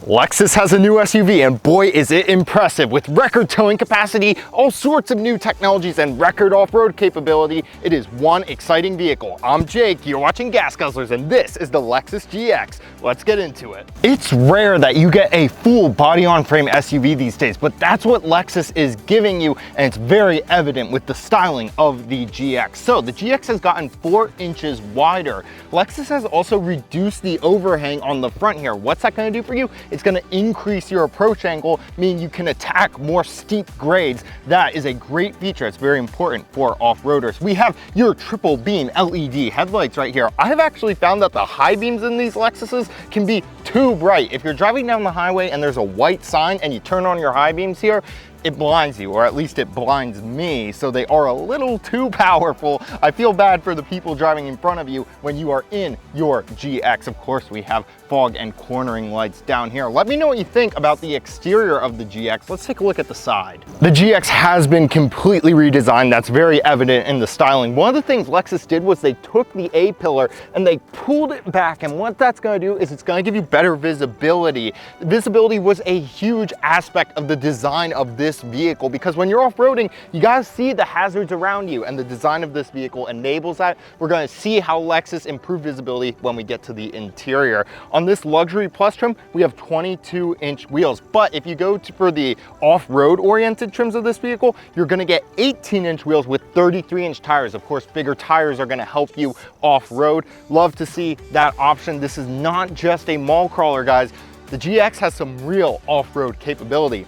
Lexus has a new SUV and boy is it impressive. With record towing capacity, all sorts of new technologies and record off-road capability, it is one exciting vehicle. I'm Jake, you're watching Gas Guzzlers and this is the Lexus GX. Let's get into it. It's rare that you get a full body-on-frame SUV these days, but that's what Lexus is giving you and it's very evident with the styling of the GX. So the GX has gotten 4 inches wider. Lexus has also reduced the overhang on the front here. What's that going to do for you? It's going to increase your approach angle, meaning you can attack more steep grades. That is a great feature. It's very important for off-roaders. We have your triple beam LED headlights right here. I have actually found that the high beams in these Lexuses can be too bright. If you're driving down the highway and there's a white sign and you turn on your high beams here, it blinds you, or at least it blinds me, so they are a little too powerful. I feel bad for the people driving in front of you when you are in your GX. Of course, we have fog and cornering lights down here. Let me know what you think about the exterior of the GX. Let's take a look at the side. The GX has been completely redesigned. That's very evident in the styling. One of the things Lexus did was they took the A-pillar and they pulled it back, and what that's going to do is it's going to give you better visibility. Visibility was a huge aspect of the design of this vehicle because when you're off-roading, you got to see the hazards around you, and the design of this vehicle enables that. We're going to see how Lexus improved visibility when we get to the interior. On this Luxury Plus trim, we have 22-inch wheels, but if you go for the off-road oriented trims of this vehicle, you're going to get 18-inch wheels with 33-inch tires. Of course, bigger tires are going to help you off-road. Love to see that option. This is not just a mall crawler, guys. The GX has some real off-road capability.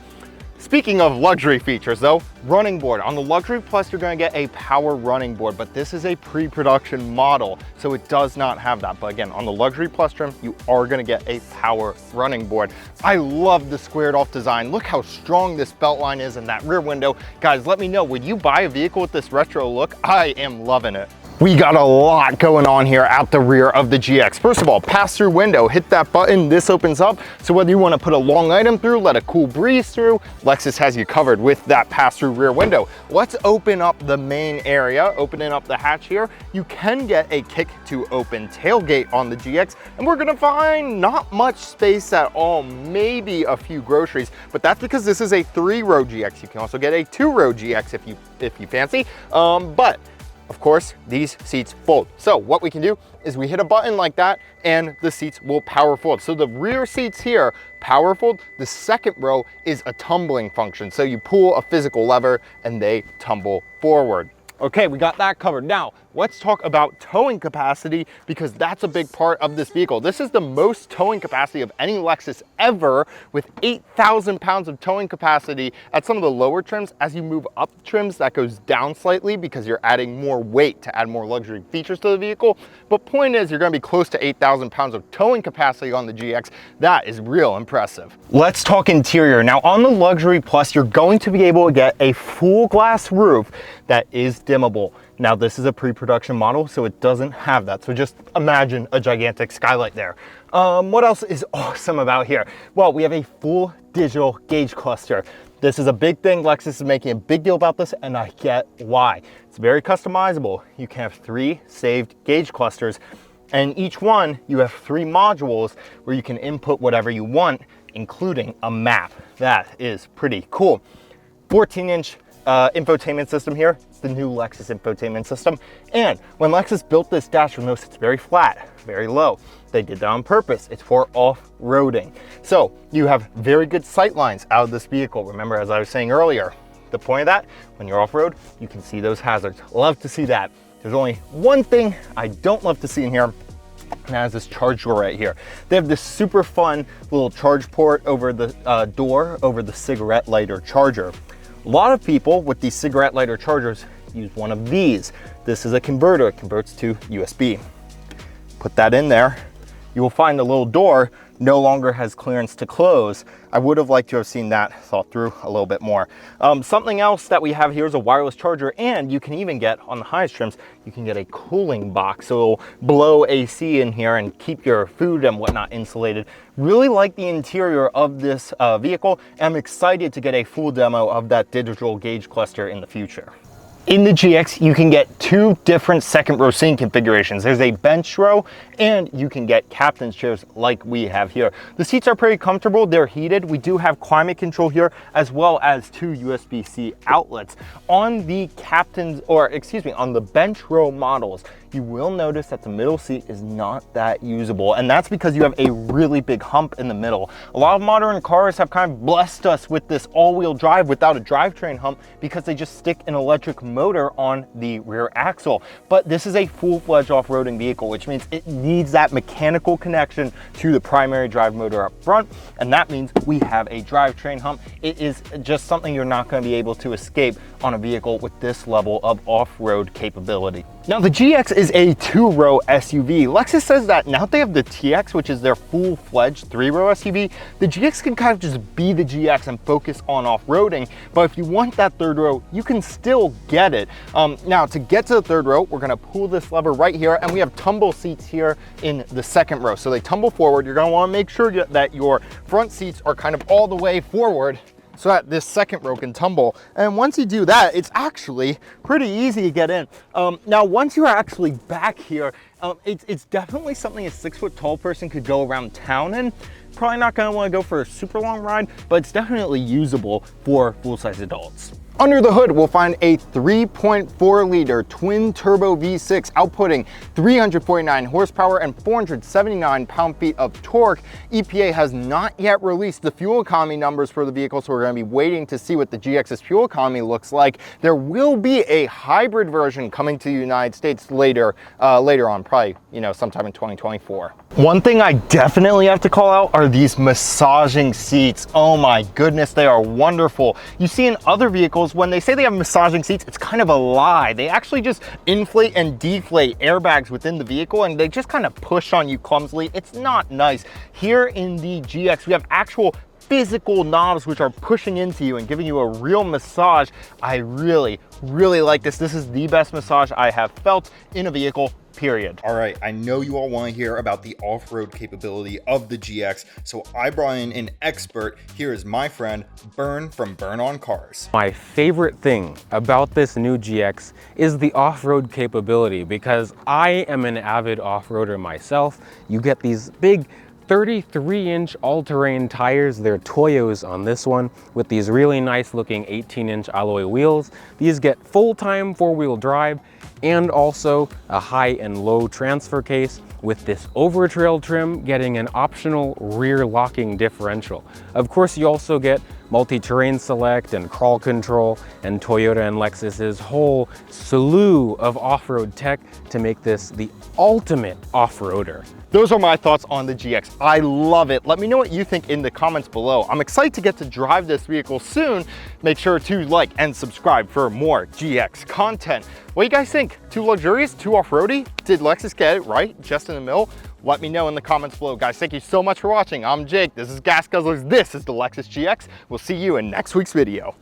Speaking of luxury features though, running board. On the Luxury Plus, you're going to get a power running board, but this is a pre-production model, so it does not have that. But again, on the Luxury Plus trim, you are going to get a power running board. I love the squared off design. Look how strong this belt line is and that rear window. Guys, let me know, would you buy a vehicle with this retro look? I am loving it. We got a lot going on here at the rear of the GX. First of all, pass-through window, hit that button, this opens up. So whether you want to put a long item through, let a cool breeze through, Lexus has you covered with that pass-through rear window. Let's open up the main area, opening up the hatch here. You can get a kick to open tailgate on the GX, and we're gonna find not much space at all, maybe a few groceries, but that's because this is a 3-row GX. You can also get a 2-row GX if you fancy, but of course, these seats fold. So what we can do is we hit a button like that and the seats will power fold. So the rear seats here, power fold. The second row is a tumbling function. So you pull a physical lever and they tumble forward. Okay, we got that covered. Now, let's talk about towing capacity because that's a big part of this vehicle. This is the most towing capacity of any Lexus ever with 8,000 pounds of towing capacity at some of the lower trims. As you move up trims, that goes down slightly because you're adding more weight to add more luxury features to the vehicle. But point is, you're gonna be close to 8,000 pounds of towing capacity on the GX. That is real impressive. Let's talk interior. Now on the Luxury Plus, you're going to be able to get a full glass roof that is dimmable. Now this is a pre-production model, so it doesn't have that. So just imagine a gigantic skylight there. What else is awesome about here? Well, we have a full digital gauge cluster. This is a big thing. Lexus is making a big deal about this, and I get why. It's very customizable. You can have 3 saved gauge clusters, and each one you have 3 modules where you can input whatever you want, including a map. That is pretty cool. 14-inch infotainment system here. It's the new Lexus infotainment system. And when Lexus built this dash, you'll notice it's very flat, very low. They did that on purpose. It's for off-roading. So you have very good sight lines out of this vehicle. Remember, as I was saying earlier, the point of that, when you're off-road, you can see those hazards. Love to see that. There's only one thing I don't love to see in here, and that is this charge door right here. They have this super fun little charge port over the door, over the cigarette lighter charger. A lot of people with these cigarette lighter chargers use one of these. This is a converter. It converts to USB. Put that in there. You will find the little door no longer has clearance to close. I would have liked to have seen that thought through a little bit more. Something else that we have here is a wireless charger, and you can even get, on the highest trims, you can get a cooling box. So it'll blow AC in here and keep your food and whatnot insulated. Really like the interior of this vehicle. I'm excited to get a full demo of that digital gauge cluster in the future. In the GX, you can get two different second row seating configurations. There's a bench row, and you can get captain's chairs like we have here. The seats are pretty comfortable. They're heated. We do have climate control here, as well as two USB-C outlets. On the on the bench row models, you will notice that the middle seat is not that usable, and that's because you have a really big hump in the middle. A lot of modern cars have kind of blessed us with this all-wheel drive without a drivetrain hump because they just stick an electric motor on the rear axle. But this is a full-fledged off-roading vehicle, which means it needs that mechanical connection to the primary drive motor up front, and that means we have a drivetrain hump. It is just something you're not going to be able to escape on a vehicle with this level of off-road capability. Now, the GX is a two-row SUV. Lexus says that now that they have the TX, which is their full-fledged three-row SUV, the GX can kind of just be the GX and focus on off-roading. But if you want that third row, you can still get it. Now, to get to the third row, we're gonna pull this lever right here, and we have tumble seats here in the second row. So they tumble forward. You're gonna wanna make sure that your front seats are kind of all the way forward so that this second row can tumble. And once you do that, it's actually pretty easy to get in. Now, once you're actually back here, it's definitely something a 6-foot tall person could go around town in. Probably not gonna wanna go for a super long ride, but it's definitely usable for full-size adults. Under the hood, we'll find a 3.4 liter twin turbo V6 outputting 349 horsepower and 479 pound-feet of torque. EPA has not yet released the fuel economy numbers for the vehicle, so we're going to be waiting to see what the GX's fuel economy looks like. There will be a hybrid version coming to the United States later on, probably, sometime in 2024. One thing I definitely have to call out are these massaging seats. Oh my goodness, they are wonderful. You see in other vehicles, when they say they have massaging seats, it's kind of a lie. They actually just inflate and deflate airbags within the vehicle, and they just kind of push on you clumsily. It's not nice. Here in the GX, we have actual physical knobs which are pushing into you and giving you a real massage. I really, really like this. This is the best massage I have felt in a vehicle, period. All right, I know you all want to hear about the off-road capability of the GX, so I brought in an expert. Here is my friend, Bern from Bern on Cars. My favorite thing about this new GX is the off-road capability, because I am an avid off-roader myself. You get these big 33-inch all-terrain tires. They're Toyos on this one, with these really nice looking 18-inch alloy wheels. These get full-time four-wheel drive and also a high and low transfer case, with this overtrail trim getting an optional rear locking differential. Of course, you also get multi-terrain select and crawl control, and Toyota and Lexus's whole slew of off-road tech to make this the ultimate off-roader. Those are my thoughts on the GX. I love it. Let me know what you think in the comments below. I'm excited to get to drive this vehicle soon. Make sure to like and subscribe for more GX content. What do you guys think? Too luxurious? Too off-roady? Did Lexus get it right? Just in the middle? Let me know in the comments below. Guys, thank you so much for watching. I'm Jake. This is Gas Guzzlers. This is the Lexus GX. We'll see you in next week's video.